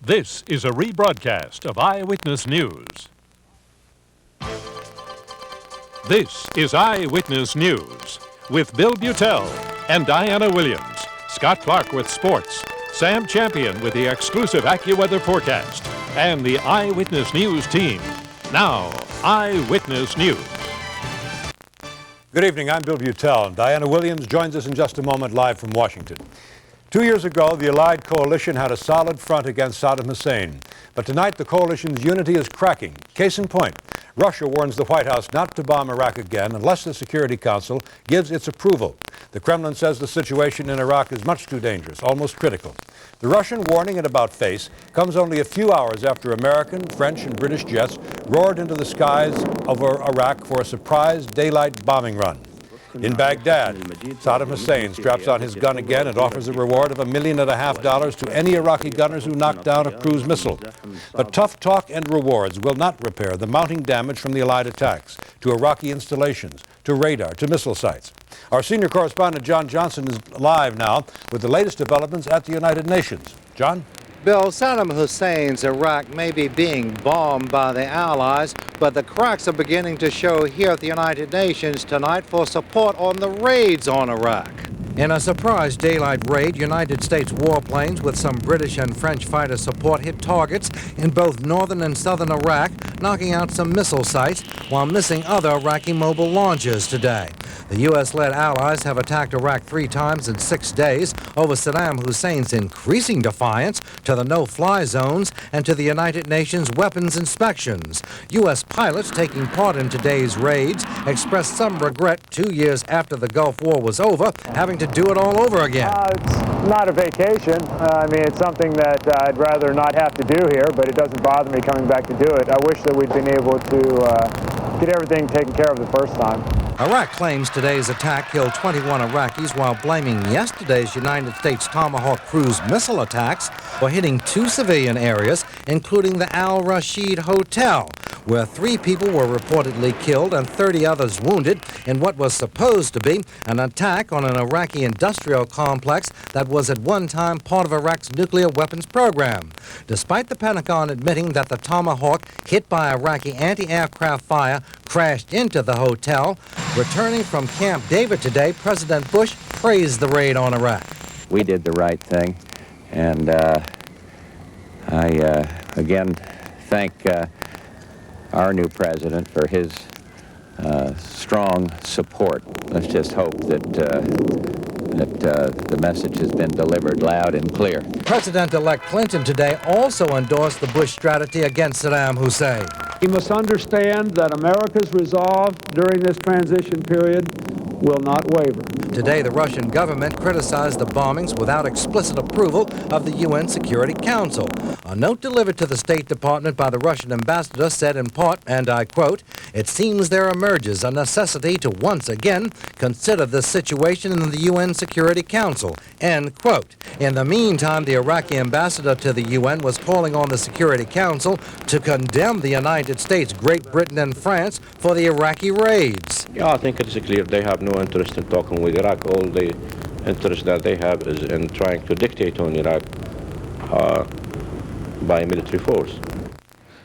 This is a rebroadcast of Eyewitness News. This is Eyewitness News with Bill Butel and Diana Williams, Scott Clark with sports, Sam Champion with the exclusive AccuWeather forecast, and the Eyewitness News team. Now, Eyewitness News. Good evening, I'm Bill Butel, and Diana Williams joins us in just a moment live from Washington. 2 years ago, the Allied coalition had a solid front against Saddam Hussein. But tonight, the coalition's unity is cracking. Case in point, Russia warns the White House not to bomb Iraq again unless the Security Council gives its approval. The Kremlin says the situation in Iraq is much too dangerous, almost critical. The Russian warning and about-face comes only a few hours after American, French, and British jets roared into the skies over Iraq for a surprise daylight bombing run. In Baghdad, Saddam Hussein straps on his gun again and offers a reward of $1.5 million to any Iraqi gunners who knock down a cruise missile. But tough talk and rewards will not repair the mounting damage from the Allied attacks to Iraqi installations, to radar, to missile sites. Our senior correspondent, John Johnson, is live now with the latest developments at the United Nations. John? Bill, Saddam Hussein's Iraq may be being bombed by the Allies, but the cracks are beginning to show here at the United Nations tonight for support on the raids on Iraq. In a surprise daylight raid, United States warplanes with some British and French fighter support hit targets in both northern and southern Iraq, knocking out some missile sites while missing other Iraqi mobile launchers today. The U.S.-led allies have attacked Iraq 3 times in 6 days over Saddam Hussein's increasing defiance to the no-fly zones and to the United Nations weapons inspections. U.S. pilots taking part in today's raids expressed some regret 2 years after the Gulf War was over, having to do it all over again. It's not a vacation. I mean, it's something that I'd rather not have to do here, but it doesn't bother me coming back to do it. I wish that we'd been able to get everything taken care of the first time. Iraq claims today's attack killed 21 Iraqis while blaming yesterday's United States Tomahawk cruise missile attacks for hitting 2 civilian areas, including the Al Rashid Hotel, where 3 people were reportedly killed and 30 others wounded in what was supposed to be an attack on an Iraqi industrial complex that was at one time part of Iraq's nuclear weapons program. Despite the Pentagon admitting that the Tomahawk, hit by Iraqi anti-aircraft fire, crashed into the hotel, returning from Camp David today, President Bush praised the raid on Iraq. We did the right thing, and I again thank our new president for his strong support. Let's just hope that the message has been delivered loud and clear. President-elect Clinton today also endorsed the Bush strategy against Saddam Hussein. He must understand that America's resolve during this transition period will not waver. Today, the Russian government criticized the bombings without explicit approval of the UN Security Council. A note delivered to the State Department by the Russian ambassador said in part, and I quote, "It seems there emerges a necessity to once again consider this situation in the UN Security Council," end quote. In the meantime, the Iraqi ambassador to the UN was calling on the Security Council to condemn the United States, Great Britain, and France for the Iraqi raids. Yeah, I think it's clear they have no interest in talking with Iraq. All the interest that they have is in trying to dictate on Iraq by military force.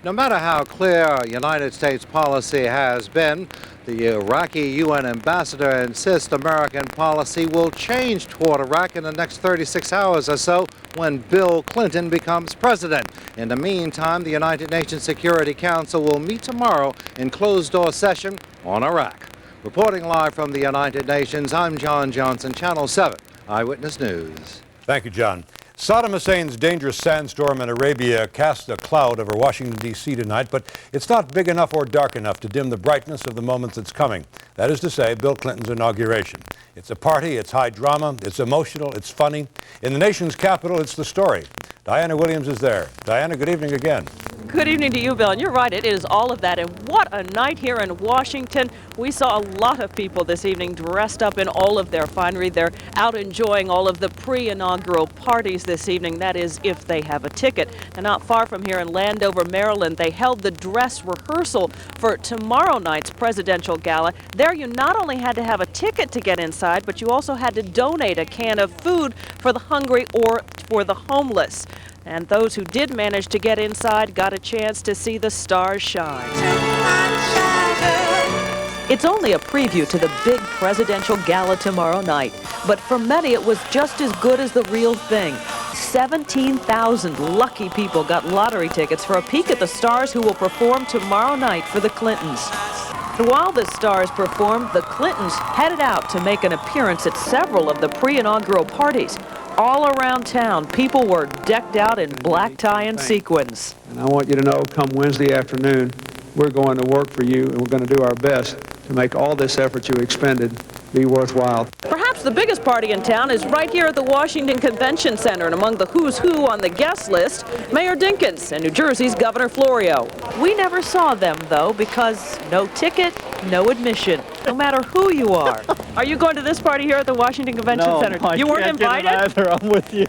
No matter how clear United States policy has been, the Iraqi UN ambassador insists American policy will change toward Iraq in the next 36 hours or so when Bill Clinton becomes president. In the meantime, the United Nations Security Council will meet tomorrow in closed-door session on Iraq. Reporting live from the United Nations, I'm John Johnson, Channel 7, Eyewitness News. Thank you, John. Saddam Hussein's dangerous sandstorm in Arabia casts a cloud over Washington, D.C. tonight, but it's not big enough or dark enough to dim the brightness of the moment that's coming. That is to say, Bill Clinton's inauguration. It's a party, it's high drama, it's emotional, it's funny. In the nation's capital, it's the story. Diana Williams is there. Diana, good evening again. Good evening to you, Bill. And you're right, it is all of that. And what a night here in Washington. We saw a lot of people this evening dressed up in all of their finery. They're out enjoying all of the pre-inaugural parties this evening. That is, if they have a ticket. And not far from here in Landover, Maryland, they held the dress rehearsal for tomorrow night's presidential gala. There, you not only had to have a ticket to get inside, but you also had to donate a can of food for the hungry or for the homeless. And those who did manage to get inside got a chance to see the stars shine. It's only a preview to the big presidential gala tomorrow night, but for many it was just as good as the real thing. 17,000 lucky people got lottery tickets for a peek at the stars who will perform tomorrow night for the Clintons. While the stars performed, the Clintons headed out to make an appearance at several of the pre-inaugural parties. All around town, people were decked out in black tie and sequins. And I want you to know, come Wednesday afternoon, we're going to work for you, and we're going to do our best to make all this effort you expended be worthwhile. Perhaps the biggest party in town is right here at the Washington Convention Center, and among the who's who on the guest list, Mayor Dinkins and New Jersey's Governor Florio. We never saw them, though, because no ticket, no admission, no matter who you are. Are you going to this party here at the Washington Convention Center? No, you weren't invited? Either. I'm with you.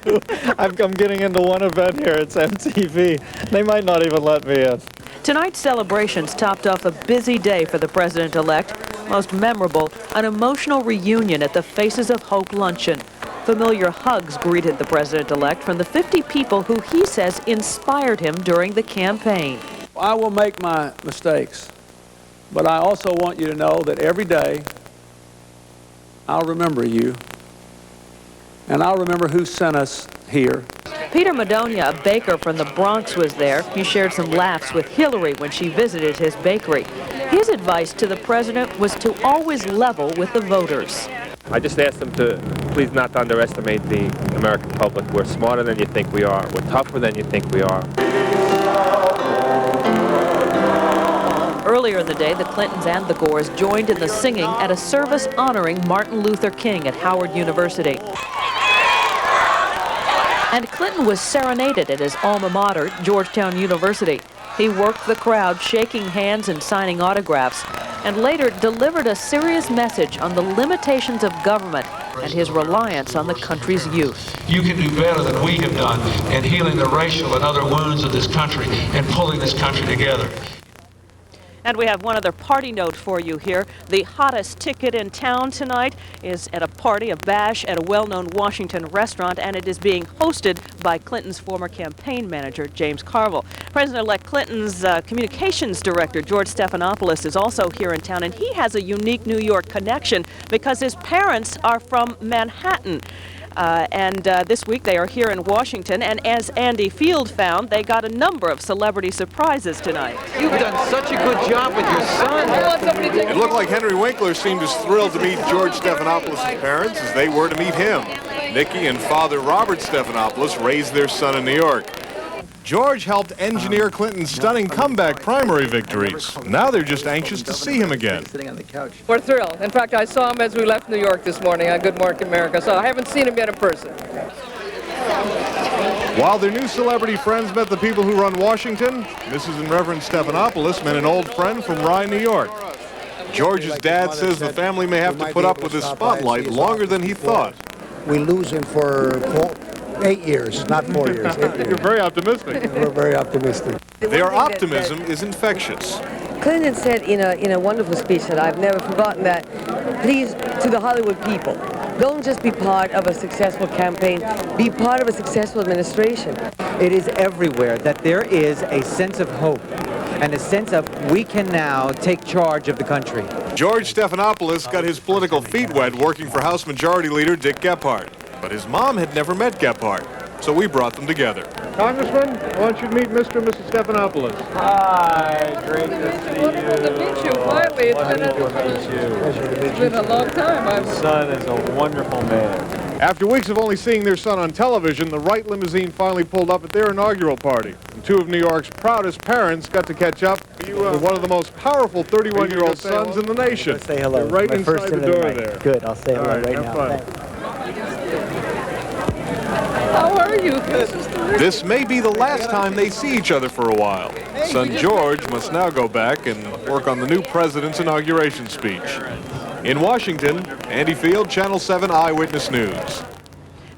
I'm getting into one event here. It's MTV. They might not even let me in. Tonight's celebrations topped off a busy day for the president-elect. Most memorable, an emotional reunion at the Faces of Hope luncheon. Familiar hugs greeted the president-elect from the 50 people who he says inspired him during the campaign. I will make my mistakes, but I also want you to know that every day I'll remember you, and I'll remember who sent us here. Peter Madonia, a baker from the Bronx, was there. He shared some laughs with Hillary when she visited his bakery. His advice to the president was to always level with the voters. I just asked them to please not underestimate the American public. We're smarter than you think we are. We're tougher than you think we are. Earlier in the day, the Clintons and the Gores joined in the singing at a service honoring Martin Luther King at Howard University. And Clinton was serenaded at his alma mater, Georgetown University. He worked the crowd, shaking hands and signing autographs, and later delivered a serious message on the limitations of government and his reliance on the country's youth. You can do better than we have done in healing the racial and other wounds of this country and pulling this country together. And we have one other party note for you here. The hottest ticket in town tonight is at a party, a bash at a well-known Washington restaurant, and it is being hosted by Clinton's former campaign manager, James Carville. President-elect Clinton's communications director, George Stephanopoulos, is also here in town, and he has a unique New York connection because his parents are from Manhattan. This week they are here in Washington, and as Andy Field found, they got a number of celebrity surprises tonight. You've done such a good job with your son. It looked like Henry Winkler seemed as thrilled to meet George Stephanopoulos' parents as they were to meet him. Nicky and father Robert Stephanopoulos raised their son in New York. George helped engineer Clinton's stunning comeback primary victories. Now they're just anxious to see him again. We're thrilled. In fact, I saw him as we left New York this morning on Good Morning America, so I haven't seen him yet in person. While their new celebrity friends met the people who run Washington, Mrs. and Reverend Stephanopoulos met an old friend from Rye, New York. George's dad says the family may have to put up with his spotlight longer than he thought. We lose him for 8 years, not 4 years. 8 years. You're very optimistic. We're very optimistic. Their optimism is infectious. Clinton said in a wonderful speech that I've never forgotten that, please, to the Hollywood people, don't just be part of a successful campaign, be part of a successful administration. It is everywhere that there is a sense of hope and a sense of we can now take charge of the country. George Stephanopoulos got his political feet wet working for House Majority Leader Dick Gephardt. But his mom had never met Gephardt, so we brought them together. Congressman, I want you to meet Mr. and Mrs. Stephanopoulos. Hi, great to see you. Wonderful to meet you, finally. It's been a long time. My son is a wonderful man. After weeks of only seeing their son on television, the Wright limousine finally pulled up at their inaugural party. And two of New York's proudest parents got to catch up with one of the most powerful 31-year-old sons in the nation. Say hello. They're right My inside first the door there. Good, I'll say hello right have now. fun. How are you? This may be the last time they see each other for a while. Son George must now go back and work on the new president's inauguration speech. In Washington, Andy Field, Channel 7 Eyewitness News.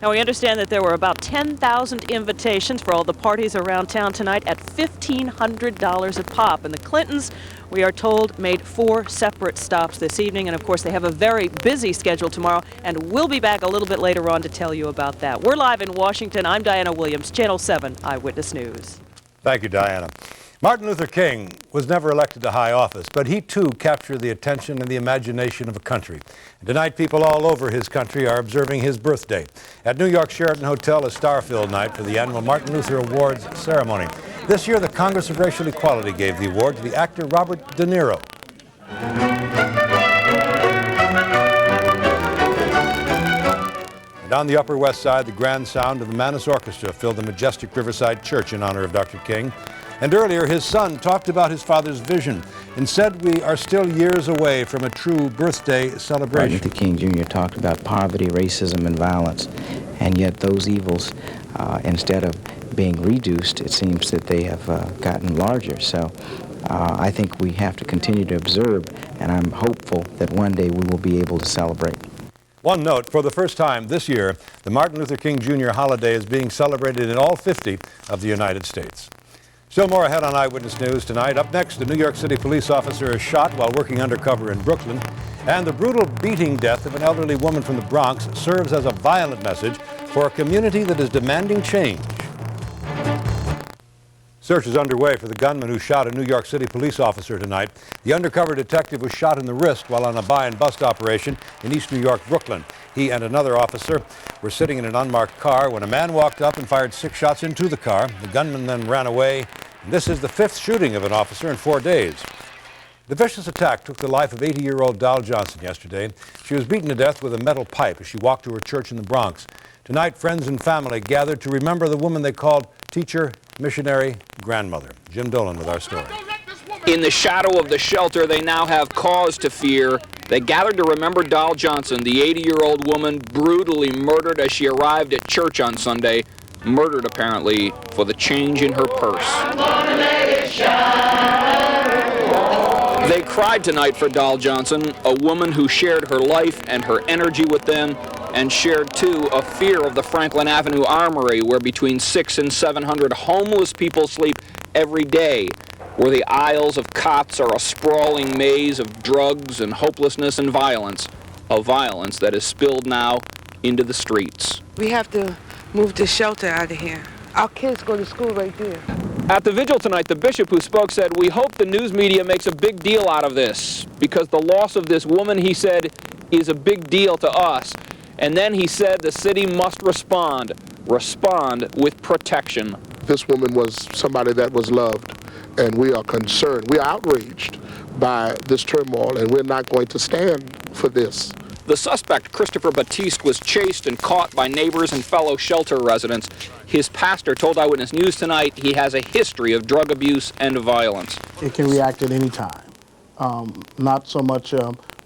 Now, we understand that there were about 10,000 invitations for all the parties around town tonight at $1,500 a pop. And the Clintons, we are told, made 4 separate stops this evening. And, of course, they have a very busy schedule tomorrow. And we'll be back a little bit later on to tell you about that. We're live in Washington. I'm Diana Williams, Channel 7 Eyewitness News. Thank you, Diana. Martin Luther King was never elected to high office, but he too captured the attention and the imagination of a country. And tonight, people all over his country are observing his birthday. At New York's Sheraton Hotel, a star-filled night for the annual Martin Luther Awards ceremony. This year, the Congress of Racial Equality gave the award to the actor Robert De Niro. And on the Upper West Side, the grand sound of the Manus Orchestra filled the majestic Riverside Church in honor of Dr. King. And earlier, his son talked about his father's vision and said we are still years away from a true birthday celebration. Martin Luther King Jr. talked about poverty, racism, and violence, and yet those evils, instead of being reduced, it seems that they have gotten larger. So I think we have to continue to observe, and I'm hopeful that one day we will be able to celebrate. One note, for the first time this year, the Martin Luther King Jr. holiday is being celebrated in all 50 of the United States. Still more ahead on Eyewitness News tonight. Up next, a New York City police officer is shot while working undercover in Brooklyn. And the brutal beating death of an elderly woman from the Bronx serves as a violent message for a community that is demanding change. Search is underway for the gunman who shot a New York City police officer tonight. The undercover detective was shot in the wrist while on a buy and bust operation in East New York, Brooklyn. He and another officer were sitting in an unmarked car when a man walked up and fired 6 shots into the car. The gunman then ran away. This is the 5th shooting of an officer in 4 days. The vicious attack took the life of 80-year-old Doll Johnson yesterday. She was beaten to death with a metal pipe as she walked to her church in the Bronx. Tonight, friends and family gathered to remember the woman they called teacher, missionary, grandmother. Jim Dolan with our story. In the shadow of the shelter, they now have cause to fear. They gathered to remember Doll Johnson, the 80-year-old woman brutally murdered as she arrived at church on Sunday. Murdered, apparently, for the change in her purse. They cried tonight for Doll Johnson, a woman who shared her life and her energy with them, and shared, too, a fear of the Franklin Avenue Armory, where between 600 and 700 homeless people sleep every day, where the aisles of cots are a sprawling maze of drugs and hopelessness and violence, a violence that is spilled now into the streets. We have to move the shelter out of here. Our kids go to school right there. At the vigil tonight, the bishop who spoke said, "We hope the news media makes a big deal out of this, because the loss of this woman," he said, "is a big deal to us." And then he said the city must respond with protection. This woman was somebody that was loved, and we are concerned. We are outraged by this turmoil, and we're not going to stand for this. The suspect, Christopher Batiste, was chased and caught by neighbors and fellow shelter residents. His pastor told Eyewitness News tonight he has a history of drug abuse and violence. It can react at any time. Not so much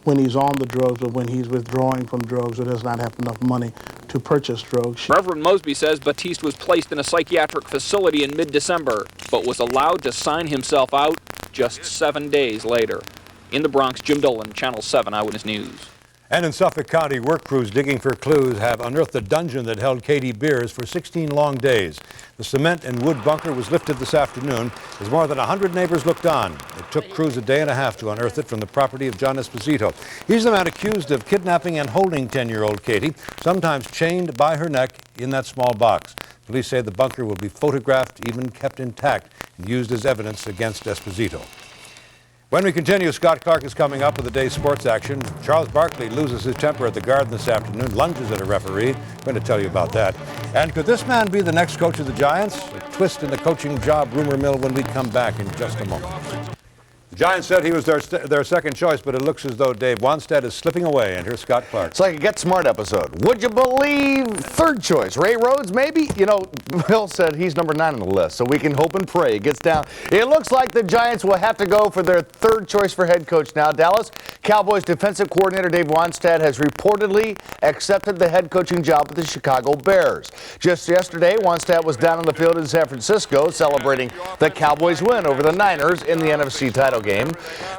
when he's on the drugs, but when he's withdrawing from drugs or does not have enough money to purchase drugs. Reverend Mosby says Batiste was placed in a psychiatric facility in mid-December, but was allowed to sign himself out just 7 days later. In the Bronx, Jim Dolan, Channel 7 Eyewitness News. And in Suffolk County, work crews digging for clues have unearthed the dungeon that held Katie Beers for 16 long days. The cement and wood bunker was lifted this afternoon as more than 100 neighbors looked on. It took crews a day and a half to unearth it from the property of John Esposito. He's the man accused of kidnapping and holding 10-year-old Katie, sometimes chained by her neck in that small box. Police say the bunker will be photographed, even kept intact, and used as evidence against Esposito. When we continue, Scott Clark is coming up with the day's sports action. Charles Barkley loses his temper at the Garden this afternoon, lunges at a referee. I'm going to tell you about that. And could this man be the next coach of the Giants? A twist in the coaching job rumor mill when we come back in just a moment. The Giants said he was their second choice, but it looks as though Dave Wanstead is slipping away. And here's Scott Clark. It's like a Get Smart episode. Would you believe third choice? Ray Rhodes, maybe? You know, Bill said he's number 9 on the list, so we can hope and pray it gets down. It looks like the Giants will have to go for their third choice for head coach now. Dallas Cowboys defensive coordinator Dave Wannstedt has reportedly accepted the head coaching job with the Chicago Bears. Just yesterday, Wannstedt was down on the field in San Francisco celebrating the Cowboys' win over the Niners in the NFC title game.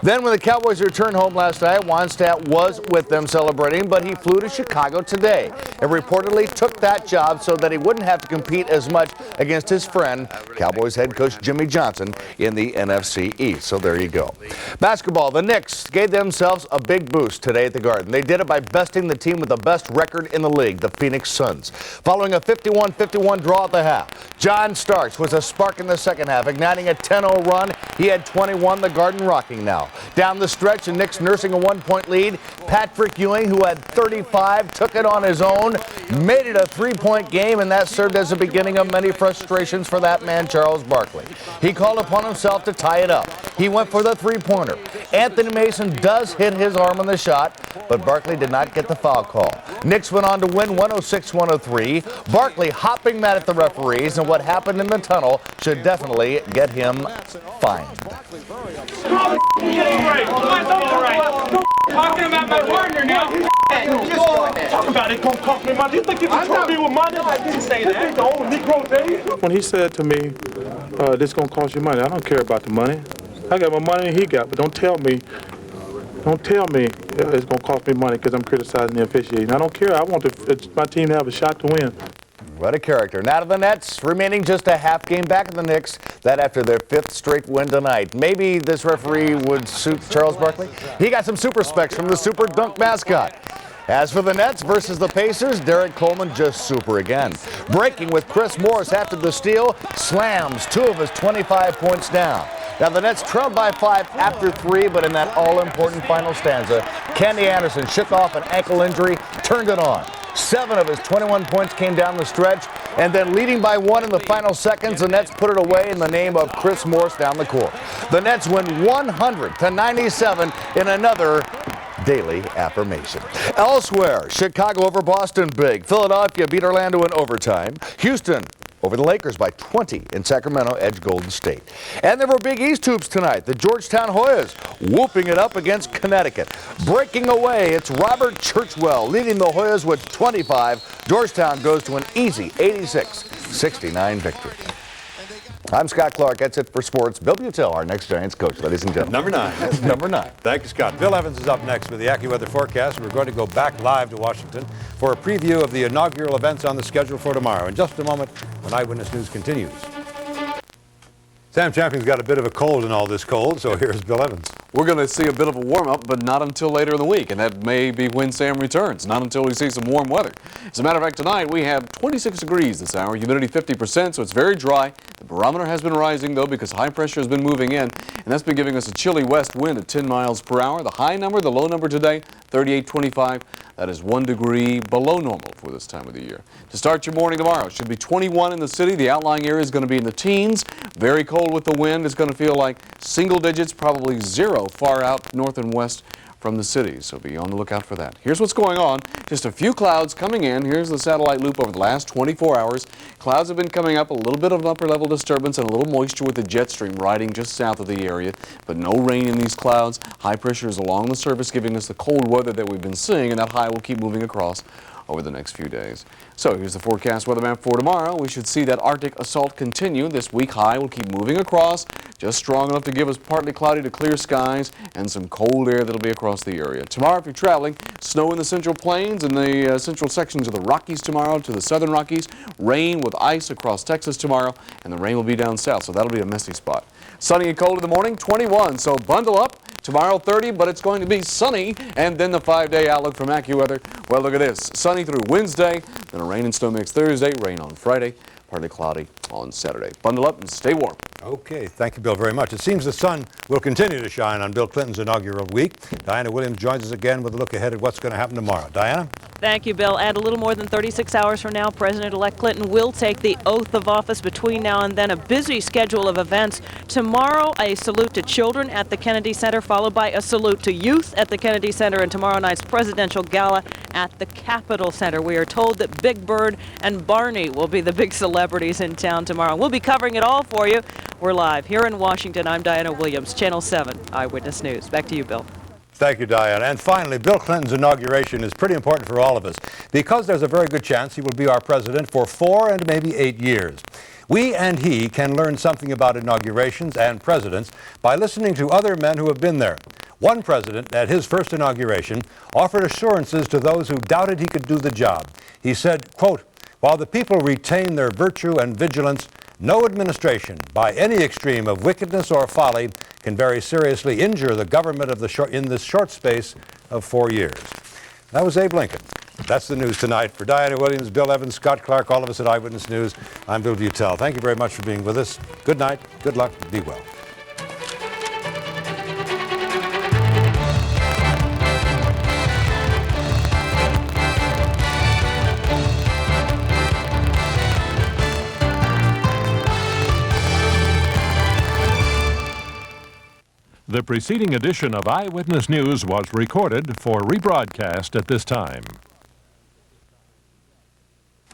Then when the Cowboys returned home last night, Wannstedt was with them celebrating, but he flew to Chicago today and reportedly took that job so that he wouldn't have to compete as much against his friend, Cowboys head coach Jimmy Johnson, in the NFC East. So there you go. Basketball, the Knicks gave themselves a big boost today at the Garden. They did it by besting the team with the best record in the league, the Phoenix Suns. Following a 51-51 draw at the half, John Starks was a spark in the second half, igniting a 10-0 run. He had 21, the Garden rocking now. Down the stretch, the Knicks nursing a 1-point lead. Patrick Ewing, who had 35, took it on his own, made it a 3-point game, and that served as the beginning of many frustrations for that man, Charles Barkley. He called upon himself to tie it up. He went for the three-pointer. Anthony Mason does hit his arm on the shot, but Barkley did not get the foul call. Knicks went on to win 106-103. Barkley hopping mad at the referees, and what happened in the tunnel should definitely get him fined. Talking about my partner now. Talking about it gonna cost me money. You think you can trust me with money? I didn't say that. The old Negro days. When he said to me, this gonna cost you money, I don't care about the money. I got my money and he got, but don't tell me it's gonna cost me money because I'm criticizing the officiating. I don't care. I want my team to have a shot to win. What a character. Now to the Nets, remaining just a half game back of the Knicks, that after their 5th straight win tonight. Maybe this referee would suit Charles Barkley. He got some super specs from the Super Dunk mascot. As for the Nets versus the Pacers, Derek Coleman just super again. Breaking with Chris Morris after the steal, slams 2 of his 25 points down. Now the Nets trailed by 5 after 3, but in that all-important final stanza, Kenny Anderson shook off an ankle injury, turned it on. 7 of his 21 points came down the stretch, and then leading by 1 in the final seconds, the Nets put it away in the name of Chris Morris down the court. The Nets win 100-97 in another daily affirmation. Elsewhere, Chicago over Boston big. Philadelphia beat Orlando in overtime. Houston over the Lakers by 20 in Sacramento, edge Golden State. And there were Big East hoops tonight. The Georgetown Hoyas whooping it up against Connecticut. Breaking away, it's Robert Churchwell leading the Hoyas with 25. Georgetown goes to an easy 86-69 victory. I'm Scott Clark. That's it for sports. Bill Butel, our next Giants coach, ladies and gentlemen. Number 9. Number 9. Thank you, Scott. Bill Evans is up next with the AccuWeather forecast. We're going to go back live to Washington for a preview of the inaugural events on the schedule for tomorrow. In just a moment, when Eyewitness News continues. Sam Champion's got a bit of a cold in all this cold, so here's Bill Evans. We're going to see a bit of a warm-up, but not until later in the week, and that may be when Sam returns, not until we see some warm weather. As a matter of fact, tonight we have 26 degrees this hour, humidity 50%, so it's very dry. The barometer has been rising, though, because high pressure has been moving in, and that's been giving us a chilly west wind at 10 miles per hour. The high number, the low number today, 38.25. That is 1 degree below normal for this time of the year. To start your morning tomorrow, it should be 21 in the city. The outlying area is going to be in the teens. Very cold with the wind. It's going to feel like single digits, probably 0 far out north and west from the city. So be on the lookout for that. Here's what's going on. Just a few clouds coming in. Here's the satellite loop over the last 24 hours. Clouds have been coming up, a little bit of an upper level disturbance and a little moisture with the jet stream riding just south of the area, but no rain in these clouds. High pressure is along the surface giving us the cold weather that we've been seeing, and that high will keep moving across over the next few days. So here's the forecast weather map for tomorrow. We should see that Arctic assault continue. This weak high will keep moving across, just strong enough to give us partly cloudy to clear skies and some cold air that'll be across the area. Tomorrow, if you're traveling, snow in the central plains and the central sections of the Rockies tomorrow to the southern Rockies, rain with ice across Texas tomorrow, and the rain will be down south, so that'll be a messy spot. Sunny and cold in the morning, 21, so bundle up. Tomorrow 30, but it's going to be sunny, and then the 5-day outlook from AccuWeather. Well, look at this. Sunny through Wednesday, then a rain and snow mix Thursday, rain on Friday, partly cloudy on Saturday. Bundle up and stay warm. Okay, thank you, Bill, very much. It seems the sun will continue to shine on Bill Clinton's inaugural week. Diana Williams joins us again with a look ahead at what's going to happen tomorrow. Diana? Thank you, Bill. And a little more than 36 hours from now, President-elect Clinton will take the oath of office. Between now and then, a busy schedule of events. Tomorrow, a salute to children at the Kennedy Center, followed by a salute to youth at the Kennedy Center, and tomorrow night's presidential gala at the Capitol Center. We are told that Big Bird and Barney will be the big celebrities in town tomorrow. We'll be covering it all for you. We're live here in Washington. I'm Diana Williams, Channel 7 Eyewitness News. Back to you, Bill. Thank you, Diane. And finally, Bill Clinton's inauguration is pretty important for all of us because there's a very good chance he will be our president for 4 and maybe 8 years. We and he can learn something about inaugurations and presidents by listening to other men who have been there. One president, at his first inauguration, offered assurances to those who doubted he could do the job. He said, quote, "While the people retain their virtue and vigilance, no administration, by any extreme of wickedness or folly, can very seriously injure the government of in this short space of 4 years." That was Abe Lincoln. That's the news tonight. For Diana Williams, Bill Evans, Scott Clark, all of us at Eyewitness News, I'm Bill Butel. Thank you very much for being with us. Good night, good luck, be well. The preceding edition of Eyewitness News was recorded for rebroadcast at this time.